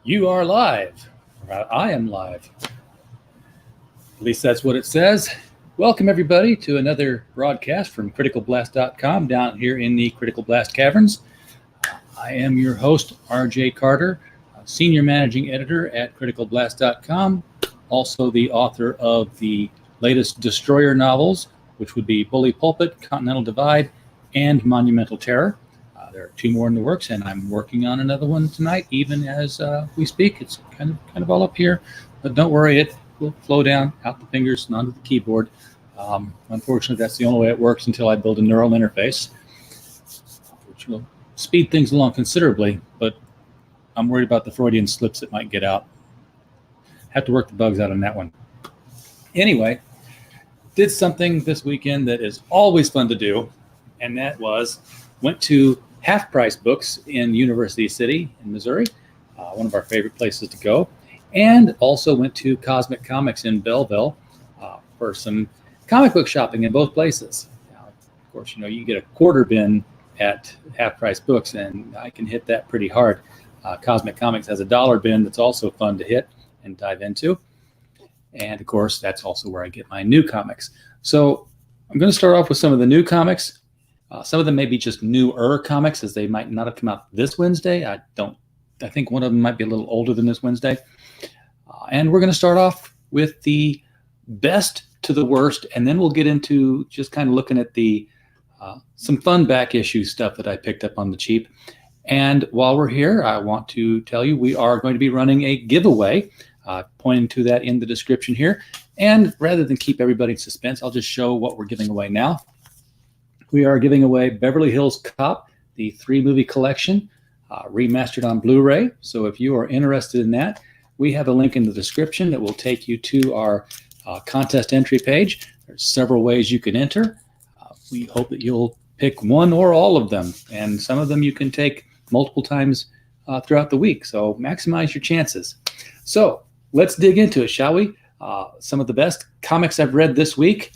You are live. I am live. At least that's what it says. Welcome, everybody, to another broadcast from criticalblast.com down here in the Critical Blast Caverns. I am your host, RJ Carter, Senior Managing Editor at criticalblast.com, also the author of the latest Destroyer novels, which would be Bully Pulpit, Continental Divide, and Monumental Terror. There are two more in the works, and I'm working on another one tonight, even as we speak. It's kind of all up here, but don't worry, it will flow down out the fingers and onto the keyboard. Unfortunately, that's the only way it works until I build a neural interface, which will speed things along considerably, but I'm worried about the Freudian slips that might get out. Have to work the bugs out on that one. Anyway, did something this weekend that is always fun to do, and that was went to Half Price Books in University City in Missouri, one of our favorite places to go, and also went to Cosmic Comics in Belleville for some comic book shopping in both places. Now, of course, you can get a quarter bin at Half Price Books, and I can hit that pretty hard. Cosmic Comics has a $1 bin that's also fun to hit and dive into. And of course, that's also where I get my new comics. So I'm going to start off with some of the new comics. Some of them may be just newer comics, as they might not have come out this Wednesday. I think one of them might be a little older than this Wednesday. And we're going to start off with the best to the worst, and then we'll get into just kind of looking at the some fun back issue stuff that I picked up on the cheap. And while we're here, I want to tell you we are going to be running a giveaway, pointing to that in the description here. And rather than keep everybody in suspense, I'll just show what we're giving away now. We are giving away Beverly Hills Cop, the 3-movie collection, remastered on Blu-ray. So if you are interested in that, we have a link in the description that will take you to our contest entry page. There's several ways you can enter. We hope that you'll pick one or all of them, and some of them you can take multiple times throughout the week. So maximize your chances. So let's dig into it, shall we? Some of the best comics I've read this week.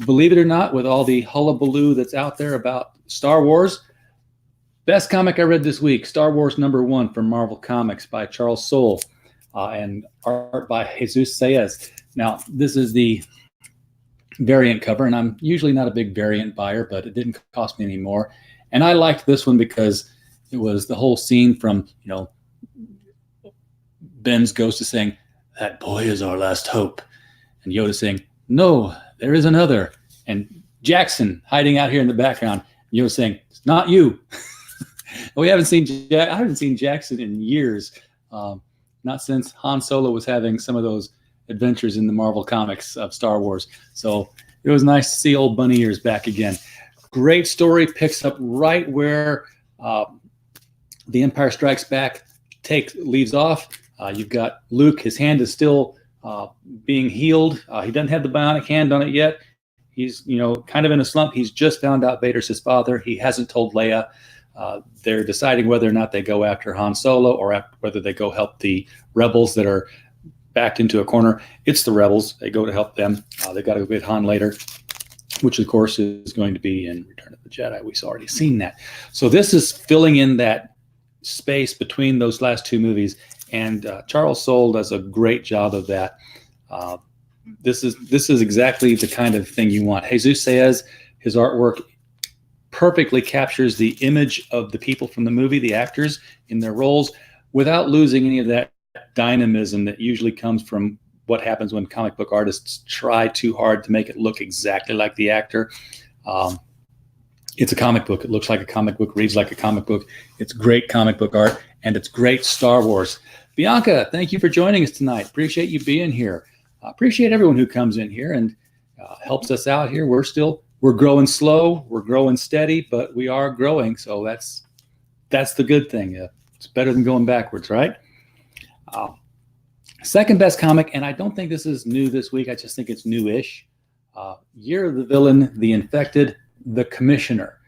Believe it or not, with all the hullabaloo that's out there about Star Wars, best comic I read this week, Star Wars #1 from Marvel Comics by Charles Soule and art by Jesus Saez. Now, this is the variant cover, and I'm usually not a big variant buyer, but it didn't cost me any more. And I liked this one because it was the whole scene from, Ben's ghost is saying, "That boy is our last hope." And Yoda saying, "No, there is another." And Jackson hiding out here in the background. Yoda saying, "It's not you." I haven't seen Jackson in years. Not since Han Solo was having some of those adventures in the Marvel Comics of Star Wars. So it was nice to see old bunny ears back again. Great story, picks up right where The Empire Strikes Back leaves off. You've got Luke, his hand is still being healed. He doesn't have the bionic hand on it yet. He's, kind of in a slump. He's just found out Vader's his father. He hasn't told Leia. They're deciding whether or not they go after Han Solo or whether they go help the rebels that are backed into a corner. It's the rebels. They go to help them. They got to go get Han later, which of course is going to be in Return of the Jedi. We've already seen that. So this is filling in that space between those last two movies, and Charles Soule does a great job of that. This is exactly the kind of thing you want. Jesus Saez, his artwork perfectly captures the image of the people from the movie, the actors in their roles, without losing any of that dynamism that usually comes from what happens when comic book artists try too hard to make it look exactly like the actor. It's a comic book. It looks like a comic book, reads like a comic book. It's great comic book art, and it's great Star Wars. Bianca, thank you for joining us tonight. Appreciate you being here. Appreciate everyone who comes in here and helps us out here. We're growing slow, we're growing steady, but we are growing. So that's the good thing. It's better than going backwards, right? Second best comic, and I don't think this is new this week. I just think it's newish. Year of the Villain, The Infected, The Commissioner.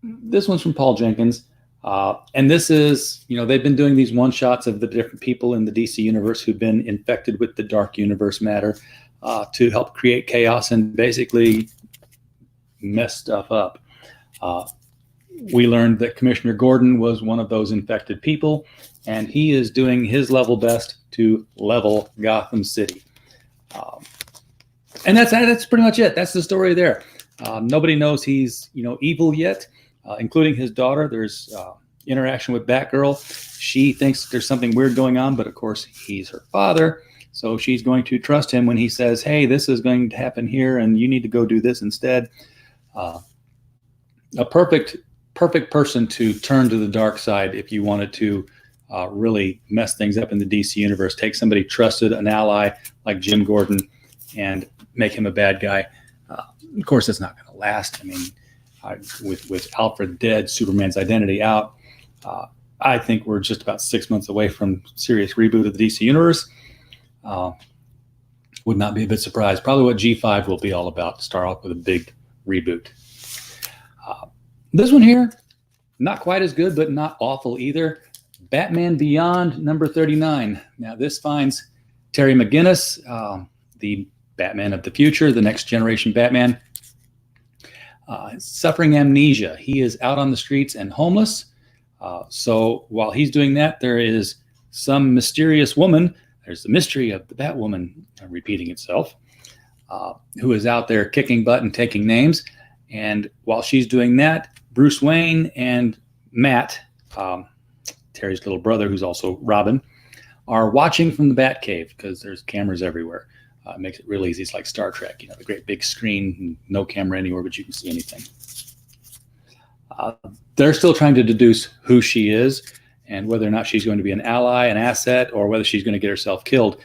This one's from Paul Jenkins. And this is, they've been doing these one-shots of the different people in the DC universe who've been infected with the dark universe matter to help create chaos and basically mess stuff up. we learned that Commissioner Gordon was one of those infected people, and he is doing his level best to level Gotham City. And that's pretty much it. That's the story there. Nobody knows he's evil yet, including his daughter. There's interaction with Batgirl. She thinks there's something weird going on, but of course he's her father, so she's going to trust him when he says, "Hey, this is going to happen here, and you need to go do this instead." A perfect person to turn to the dark side if you wanted to really mess things up in the DC universe. Take somebody trusted, an ally like Jim Gordon, and make him a bad guy. Of course, that's not going to last. I mean, with Alfred dead, Superman's identity out, I think we're just about 6 months away from serious reboot of the DC universe. Would not be a bit surprised. Probably what G5 will be all about, to start off with a big reboot. This one here, not quite as good, but not awful either. Batman Beyond number 39. Now this finds Terry McGinnis, the Batman of the future, the next generation Batman, suffering amnesia. He is out on the streets and homeless. So while he's doing that, there is some mysterious woman. There's the mystery of the Batwoman repeating itself, who is out there kicking butt and taking names. And while she's doing that, Bruce Wayne and Matt, Terry's little brother, who's also Robin, are watching from the Batcave because there's cameras everywhere. It makes it real easy. It's like Star Trek, the great big screen, no camera anywhere, but you can see anything. They're still trying to deduce who she is and whether or not she's going to be an ally, an asset, or whether she's going to get herself killed.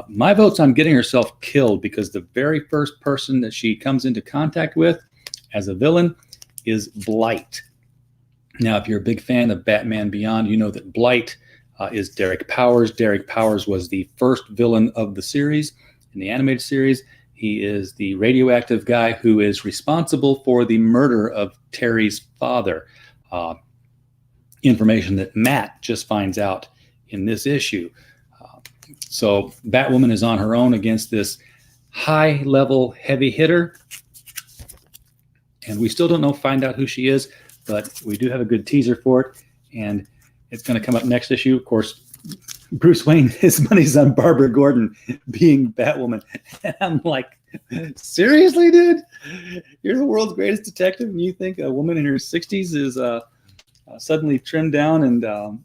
My vote's on getting herself killed, because the very first person that she comes into contact with as a villain is Blight. Now, if you're a big fan of Batman Beyond, you know that Blight is Derek Powers. Derek Powers was the first villain of the series, in the animated series. He is the radioactive guy who is responsible for the murder of Terry's father. Information that Matt just finds out in this issue. So Batwoman is on her own against this high-level heavy hitter. And we still don't find out who she is, but we do have a good teaser for it. And it's going to come up next issue. Of course, Bruce Wayne, his money's on Barbara Gordon being Batwoman. And I'm like, seriously, dude? You're the world's greatest detective, and you think a woman in her 60s is suddenly trimmed down and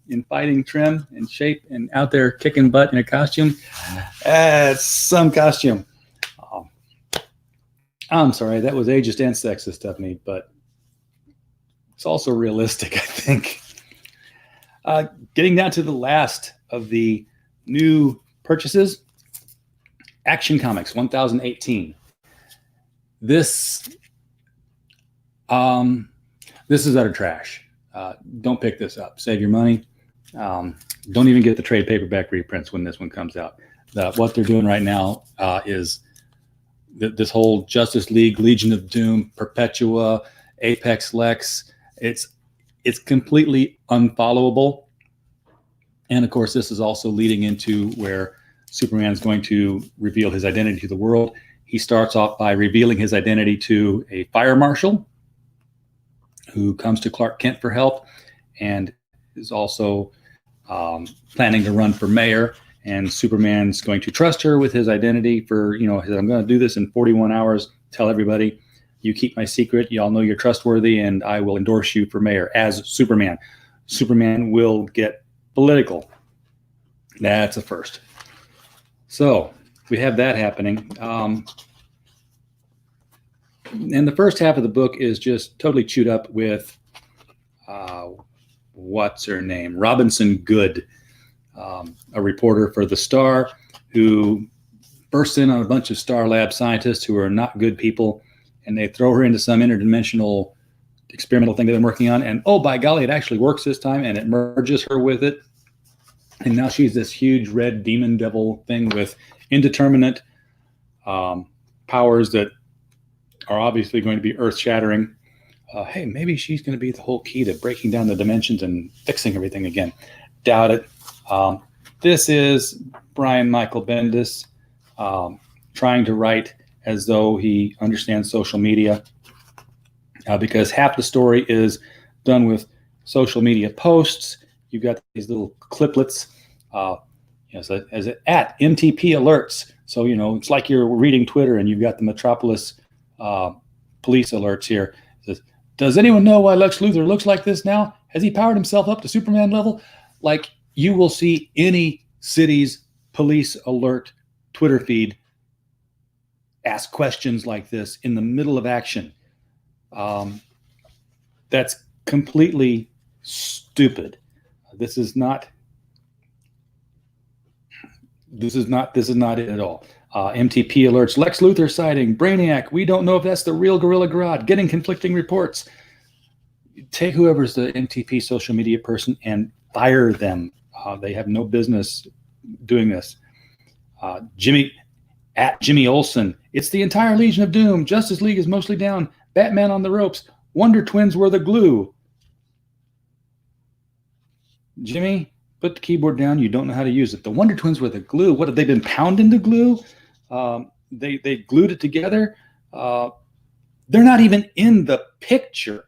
in fighting trim and shape and out there kicking butt in a costume? It's some costume. I'm sorry, that was ageist and sexist of me, but it's also realistic, I think. Getting down to the last of the new purchases, Action Comics 1018. This is utter trash. Don't pick this up. Save your money. Don't even get the trade paperback reprints when this one comes out. What they're doing right now is this whole Justice League, Legion of Doom, Perpetua, Apex Lex. It's completely unfollowable. And of course, this is also leading into where Superman is going to reveal his identity to the world. He starts off by revealing his identity to a fire marshal who comes to Clark Kent for help, and is also planning to run for mayor. And Superman's going to trust her with his identity for, I'm going to do this in 41 hours, tell everybody, you keep my secret, y'all know you're trustworthy, and I will endorse you for mayor as Superman. Superman will get political. That's a first. So we have that happening. And the first half of the book is just totally chewed up with, what's her name? Robinson Goode, a reporter for The Star, who bursts in on a bunch of Star Lab scientists who are not good people, and they throw her into some interdimensional experimental thing they've been working on. And oh, by golly, it actually works this time, and it merges her with it. And now she's this huge red demon devil thing with indeterminate powers that are obviously going to be earth-shattering. Hey, maybe she's going to be the whole key to breaking down the dimensions and fixing everything again. Doubt it. This is Brian Michael Bendis trying to write as though he understands social media, because half the story is done with social media posts. You've got these little cliplets as at MTP alerts. So, it's like you're reading Twitter and you've got the Metropolis police alerts here. It says, does anyone know why Lex Luthor looks like this now? Has he powered himself up to Superman level? Like, you will see any city's police alert Twitter feed ask questions like this in the middle of action. That's completely stupid. This is not it at all. MTP alerts, Lex Luthor sighting, Brainiac, we don't know if that's the real Gorilla Grodd, getting conflicting reports. Take whoever's the MTP social media person and fire them. They have no business doing this. Jimmy Olsen, it's the entire Legion of Doom. Justice League is mostly down. Batman on the ropes. Wonder Twins were the glue. Jimmy, put the keyboard down. You don't know how to use it. The Wonder Twins were the glue. What have they been pounding the glue? They glued it together. They're not even in the picture.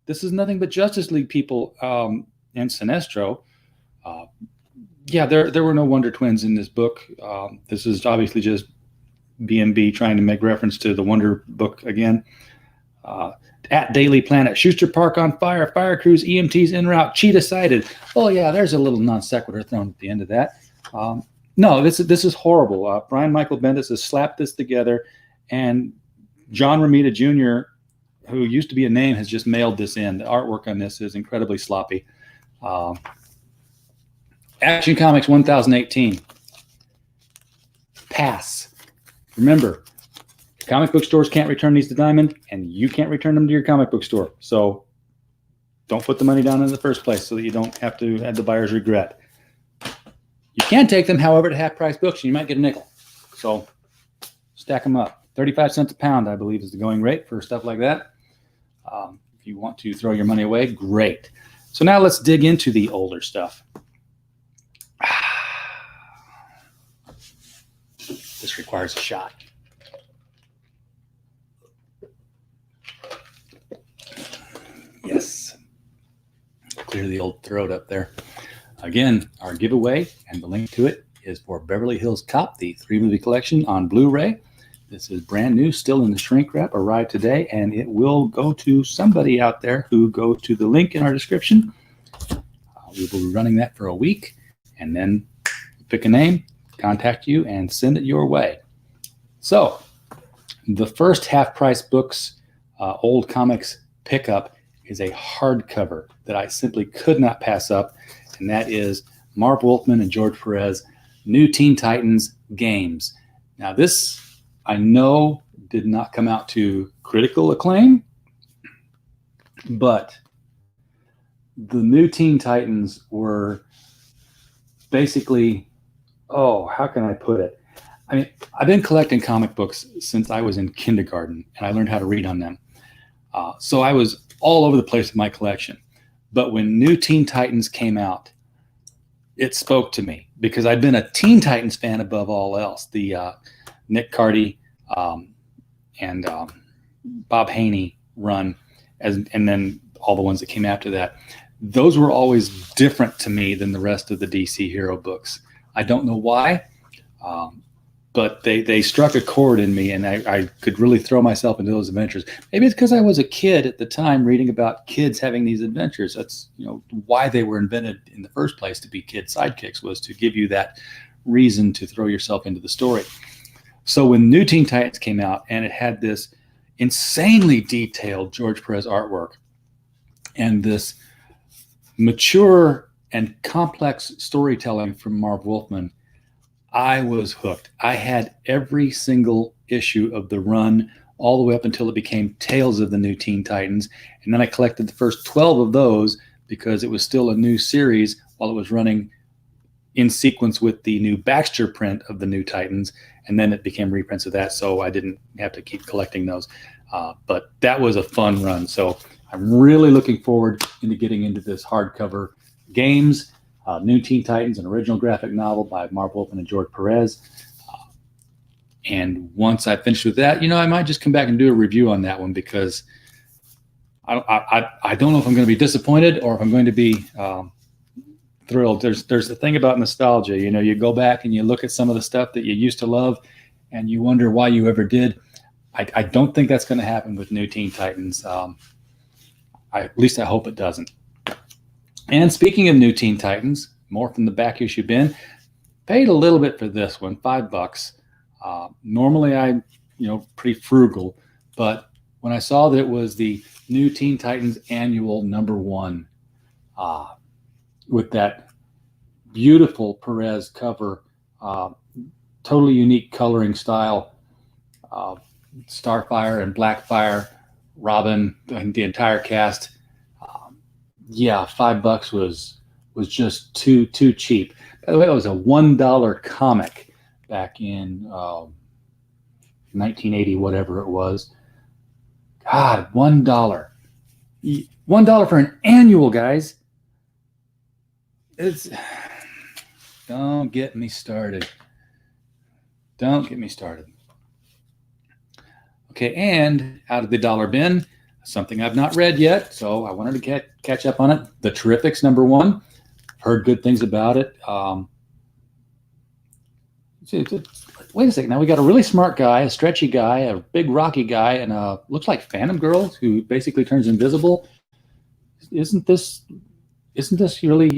This is nothing but Justice League people and Sinestro. There were no Wonder Twins in this book. This is obviously just B&B trying to make reference to the Wonder book again. At Daily Planet, Schuster Park on fire, fire crews, EMTs en route, cheetah sighted. Oh yeah, there's a little non sequitur thrown at the end of that. No, this is horrible. Brian Michael Bendis has slapped this together, and John Romita Jr., who used to be a name, has just mailed this in. The artwork on this is incredibly sloppy. Action Comics 1018. Pass. Remember, comic book stores can't return these to Diamond, and you can't return them to your comic book store. So don't put the money down in the first place so that you don't have to have the buyer's regret. You can take them, however, to half-price books, and you might get a nickel. So stack them up. 35 cents a pound, I believe, is the going rate for stuff like that. If you want to throw your money away, great. So now let's dig into the older stuff. This requires a shot. Yes. Clear the old throat up there. Again, our giveaway and the link to it is for Beverly Hills Cop, the 3-movie collection on Blu-ray. This is brand new, still in the shrink wrap, arrived today, and it will go to somebody out there who goes to the link in our description. We will be running that for a week, and then pick a name, contact you, and send it your way. So, the first half-price books, old comics pickup, is a hardcover that I simply could not pass up, and that is Marv Wolfman and George Perez, New Teen Titans Games. Now, this, I know, did not come out to critical acclaim, but the New Teen Titans were basically, how can I put it? I mean, I've been collecting comic books since I was in kindergarten, and I learned how to read on them. So I was all over the place with my collection. But when New Teen Titans came out, it spoke to me because I'd been a Teen Titans fan above all else. The Nick Cardy and Bob Haney run, and then all the ones that came after that. Those were always different to me than the rest of the DC hero books. I don't know why, but they struck a chord in me, and I could really throw myself into those adventures. Maybe it's because I was a kid at the time reading about kids having these adventures. That's why they were invented in the first place, to be kid sidekicks, was to give you that reason to throw yourself into the story. So when New Teen Titans came out, and it had this insanely detailed George Perez artwork and this mature and complex storytelling from Marv Wolfman, I was hooked. I had every single issue of the run all the way up until it became Tales of the New Teen Titans. And then I collected the first 12 of those because it was still a new series while it was running in sequence with the new Baxter print of the New Titans. And then it became reprints of that, so I didn't have to keep collecting those. But that was a fun run. So I'm really looking forward into getting into this hardcover Games, New Teen Titans, an original graphic novel by Marv Wolfman and George Perez. And once I finish with that, I might just come back and do a review on that one because I don't know if I'm going to be disappointed or if I'm going to be thrilled. There's the thing about nostalgia. You know, you go back and you look at some of the stuff that you used to love, and you wonder why you ever did. I don't think that's going to happen with New Teen Titans. At least I hope it doesn't. And speaking of New Teen Titans, more from the back issue bin. Paid a little bit for this one, $5. Normally I'm, pretty frugal, but when I saw that it was the New Teen Titans annual #1, with that beautiful Perez cover, totally unique coloring style, Starfire and Blackfire, Robin, and the entire cast. $5 was just too cheap. By the way, it was a $1 comic back in 1980, whatever it was. God, $1. $1 for an annual, guys. Don't get me started. Don't get me started. Okay, and out of the dollar bin, something I've not read yet, so I wanted to catch up on it. The Terrifics #1. Heard good things about it. Wait a second. Now we got a really smart guy, a stretchy guy, a big rocky guy, and looks like Phantom Girl who basically turns invisible. Isn't this really,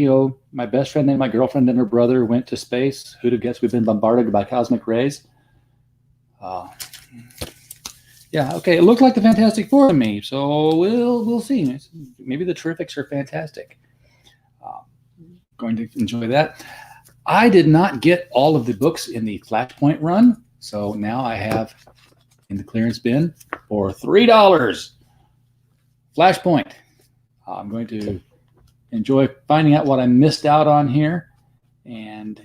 my best friend and my girlfriend and her brother went to space? Who'd have guessed we've been bombarded by cosmic rays? Yeah, okay. It looked like the Fantastic Four to me, so we'll see. Maybe the Terrifics are fantastic. Going to enjoy that. I did not get all of the books in the Flashpoint run, so now I have in the clearance bin for $3. Flashpoint. I'm going to enjoy finding out what I missed out on here, and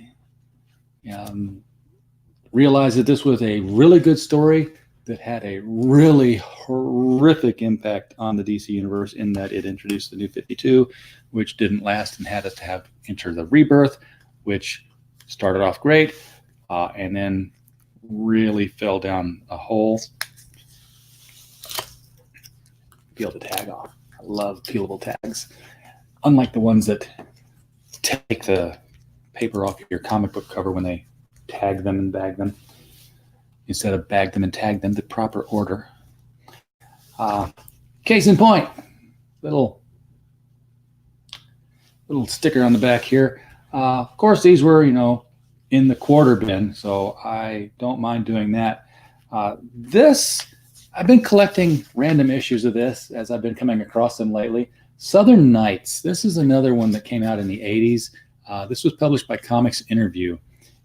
realize that this was a really good story that had a really horrific impact on the DC universe in that it introduced the New 52, which didn't last and had us to have Enter the Rebirth, which started off great and then really fell down a hole. Peel the tag off. I love peelable tags. Unlike the ones that take the paper off your comic book cover when they tag them and bag them, instead of bag them and tag them the proper order. Case in point, little sticker on the back here. Of course, these were, in the quarter bin, so I don't mind doing that. This, I've been collecting random issues of this as I've been coming across them lately. Southern Nights. This is another one that came out in the 80s. This was published by Comics Interview,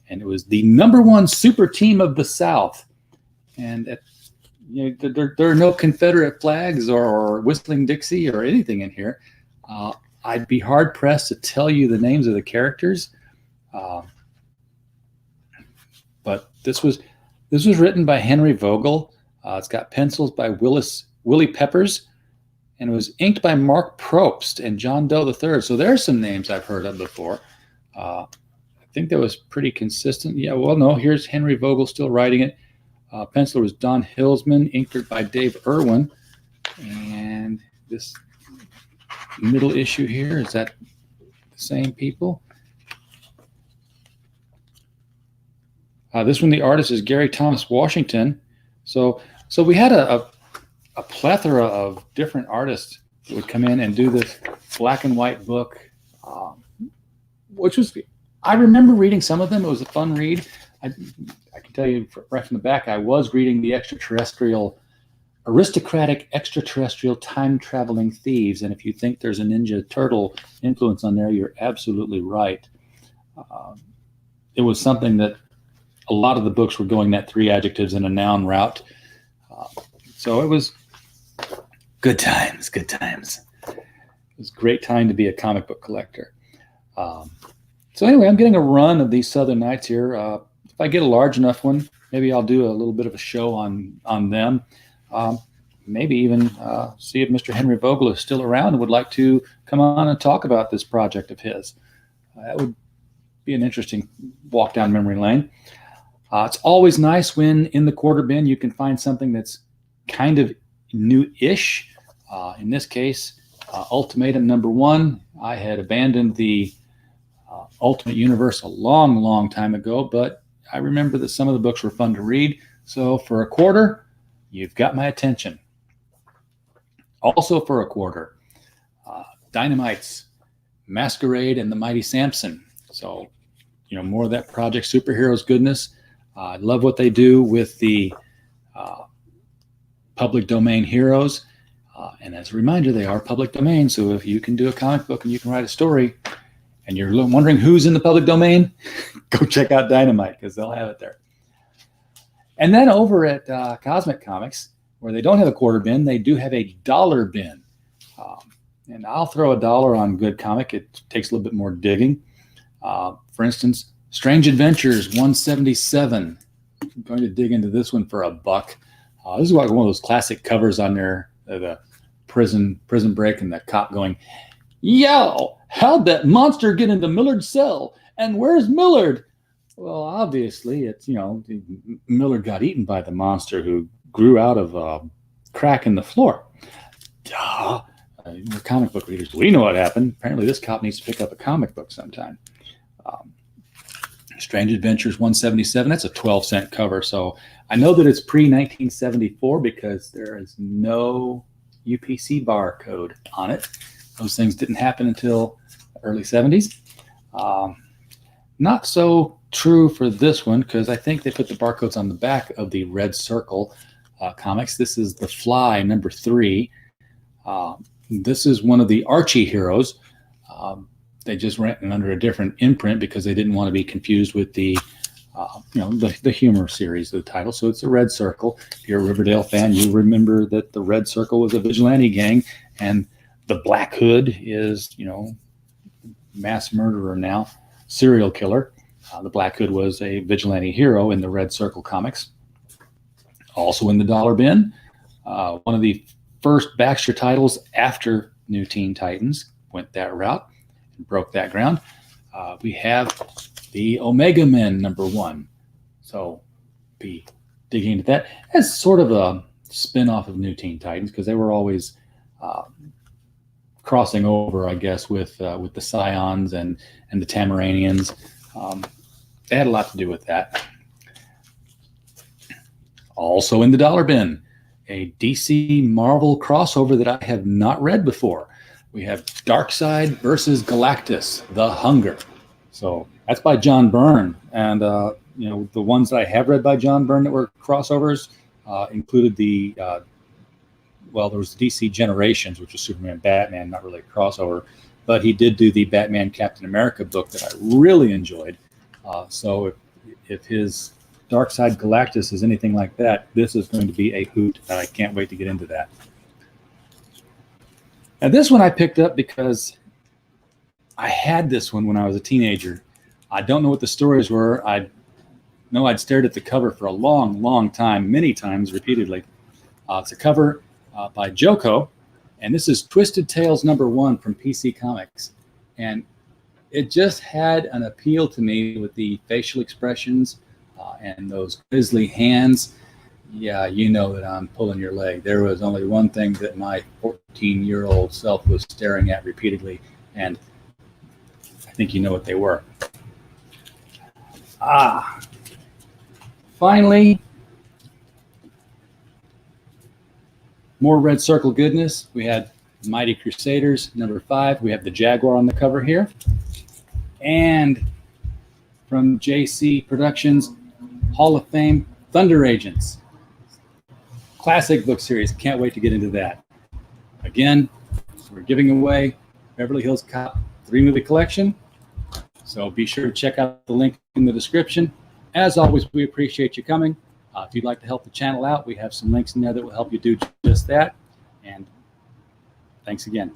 and it was the #1 super team of the South. And there are no Confederate flags or Whistling Dixie or anything in here. I'd be hard pressed to tell you the names of the characters, but this was written by Henry Vogel. It's got pencils by Willie Peppers, and it was inked by Mark Probst and John Doe III. So there's some names I've heard of before. I think that was pretty consistent. Yeah, well, no, here's Henry Vogel still writing it. Penciler was Don Hillsman, inker by Dave Irwin. And this middle issue here, is that the same people? This one, the artist is Gary Thomas Washington. So we had a plethora of different artists that would come in and do this black and white book, which was, I remember reading some of them. It was a fun read. I can tell you right from the back, I was reading the Aristocratic Extraterrestrial Time-Traveling Thieves, and if you think there's a Ninja Turtle influence on there, you're absolutely right. It was something that a lot of the books were going that 3 adjectives in a noun route. So it was good times, good times. It was a great time to be a comic book collector. So anyway, I'm getting a run of these Southern Nights here. If I get a large enough one, maybe I'll do a little bit of a show on them. Maybe even see if Mr. Henry Vogel is still around and would like to come on and talk about this project of his. That would be an interesting walk down memory lane. It's always nice when in the quarter bin you can find something that's kind of new-ish. In this case, Ultimatum #1. I had abandoned the Ultimate Universe a long time ago, but I remember that some of the books were fun to read. So for $0.25, you've got my attention. Also for $0.25, Dynamite's Masquerade and the Mighty Samson. So, more of that Project Superheroes goodness. I love what they do with the public domain heroes. And as a reminder, they are public domain. So if you can do a comic book and you can write a story and you're wondering who's in the public domain, go check out Dynamite because they'll have it there. And then over at Cosmic Comics, where they don't have a quarter bin, they do have a dollar bin. And I'll throw $1 on good comic. It takes a little bit more digging. For instance, Strange Adventures 177. I'm going to dig into this one for $1. This is like one of those classic covers on there, the prison break and the cop going, "Yo, how'd that monster get into Millard's cell? And where's Millard?" Well, obviously, it's, Millard got eaten by the monster who grew out of a crack in the floor. Duh. We're comic book readers. We know what happened. Apparently, this cop needs to pick up a comic book sometime. Strange Adventures 177. That's a 12-cent cover. So I know that it's pre-1974 because there is no UPC barcode on it. Those things didn't happen until the early 70s. Not so true for this one because I think they put the barcodes on the back of the Red Circle comics. This is The Fly #3. This is one of the Archie heroes. They just ran under a different imprint because they didn't want to be confused with the humor series of the title. So it's the Red Circle. If you're a Riverdale fan, you remember that the Red Circle was a vigilante gang, and the Black Hood is, mass murderer now, serial killer. The Black Hood was a vigilante hero in the Red Circle comics. Also in the dollar bin, one of the first Baxter titles after New Teen Titans went that route and broke that ground. We have the Omega Men #1. So be digging into that as sort of a spin-off of New Teen Titans because they were always crossing over, I guess, with the Scions and the Tamaranians. They had a lot to do with that. Also in the dollar bin, a DC Marvel crossover that I have not read before. We have Darkseid versus Galactus, The Hunger. So that's by John Byrne. And, the ones that I have read by John Byrne that were crossovers included there was DC Generations, which was Superman, Batman, not really a crossover. But he did do the Batman Captain America book that I really enjoyed. So if his Darkseid Galactus is anything like that, this is going to be a hoot, and I can't wait to get into that. Now, this one I picked up because I had this one when I was a teenager. I don't know what the stories were. I know I'd stared at the cover for a long time, many times, repeatedly. It's a cover by Joko, and this is Twisted Tales #1 from PC Comics. And it just had an appeal to me with the facial expressions and those grisly hands. Yeah, you know that I'm pulling your leg. There was only one thing that my 14-year-old self was staring at repeatedly, and I think you know what they were. Finally, more Red Circle goodness. We had Mighty Crusaders #5. We have the Jaguar on the cover here. And from JC Productions, Hall of Fame, Thunder Agents. Classic book series. Can't wait to get into that. Again, we're giving away Beverly Hills Cop 3-movie collection. So be sure to check out the link in the description. As always, we appreciate you coming. If you'd like to help the channel out, we have some links in there that will help you do just that. And thanks again.